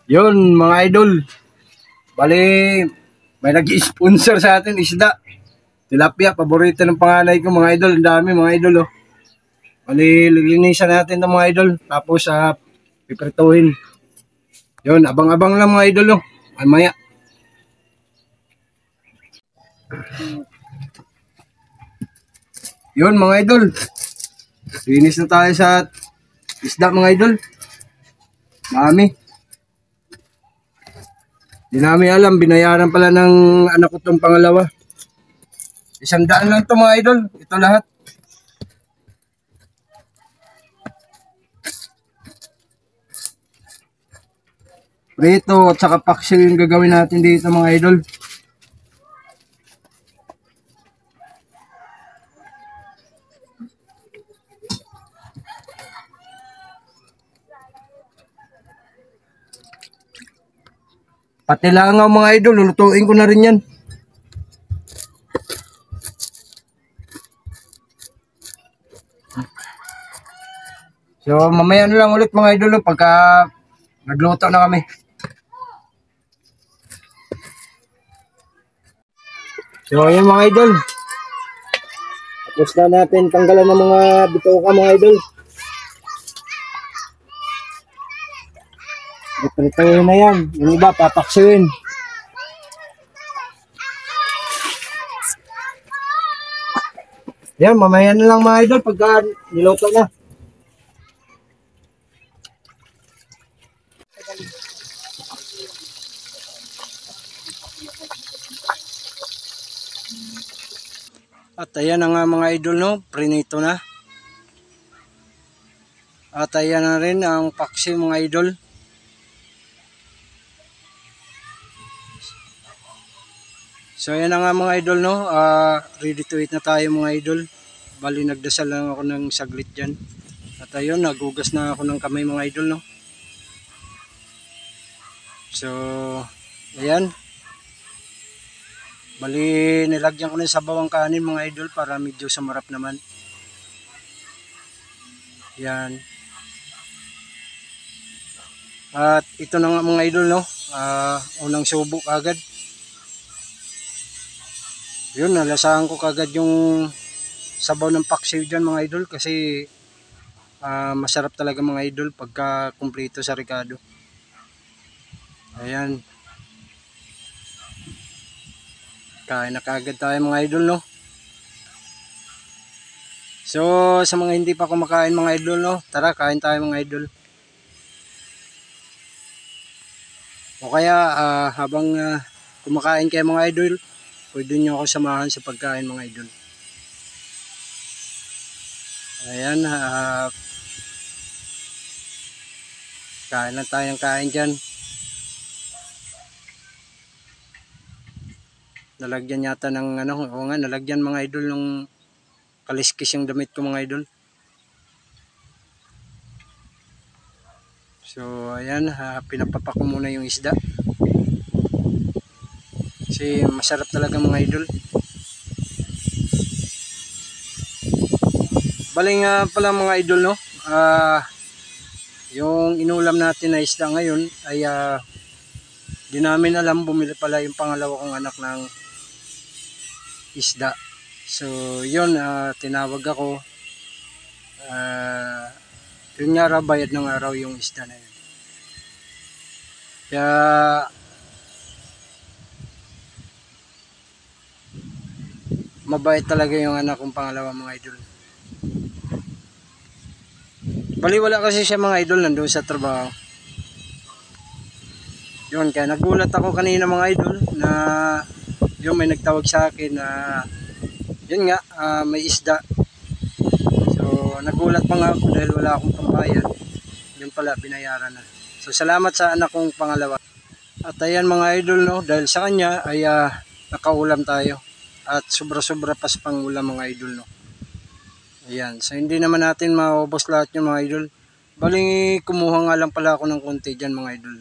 Yun mga idol. Bali, may nag-sponsor sa atin isda. Tilapia, paborito ng panganay ko mga idol. Ang dami mga idol oh. Bali, lilinisan natin ng mga idol. Tapos piprituhin. Yun, abang-abang lang mga idol oh. Maya. Yun mga idol. Linis na tayo sa isda mga idol. Dami. Di namin alam, binayaran pala ng anak ko itong pangalawa. 100 lang ito mga idol. Ito lahat. Prito at saka paksiw yung gagawin natin dito mga idol. Pati langaw mga idol, lulutuin ko na rin yan. So mamaya na lang ulit mga idol pagka nagluto na kami. So ayan mga idol. Tapos na natin tanggalan ng mga bituka mga idol. Iprituhin na yan. Yung iba papaksiwin. Yan, mamaya na lang mga idol pagka niluto na. At ayan na nga mga idol no, prinito na. At ayan na rin ang paksi mga idol. So ayan na nga mga idol no, ready to eat na tayo mga idol. Bali nagdasal lang ako ng saglit dyan. At ayun, nagugas na ako ng kamay mga idol no. So ayan. Bali nilagyan ko na sa bawang kanin mga idol para medyo samarap naman. Yan. At ito na nga mga idol no, unang subok agad. Yun, nalasahan ko kagad yung sabaw ng paksiw dyan mga idol kasi masarap talaga mga idol pagka kumpleto sa Ricardo. Ayan. Kain na kagad tayo mga idol no. So sa mga hindi pa kumakain mga idol no, tara kain tayo mga idol. O kaya habang kumakain kayo mga idol, pwede nyo ako samahan sa pagkain mga idol. Ayan, kain lang tayo ng kain dyan. Nalagyan yata ng ano, o nga, nalagyan mga idol ng kaliskis yung damit ko mga idol. So ayan, pinapapak ko muna yung isda. Kasi masarap talaga mga idol. Bali nga pala mga idol no, yung inulam natin na isda ngayon ay di namin alam, bumili pala yung pangalawa kong anak ng isda. So yun, tinawag ako. Yun nga raw, bayad ng araw yung isda na yun. Kaya mabait talaga yung anak kong pangalawa mga idol. Bali wala kasi siya mga idol, nandun sa trabaho. Yun, kaya nagulat ako kanina mga idol na yung may nagtawag sa akin na yun nga, may isda. So nagulat pa nga ako dahil wala akong pambayad. Yun pala, binayaran na. So salamat sa anak kong pangalawa. At ayan mga idol no, dahil sa kanya ay nakaulam tayo. At sobra-sobra pa sa pangulam mga idol no. Ayan, so hindi naman natin maubos lahat yung mga idol. Bali kumuha nga lang pala ako ng konti dyan mga idol.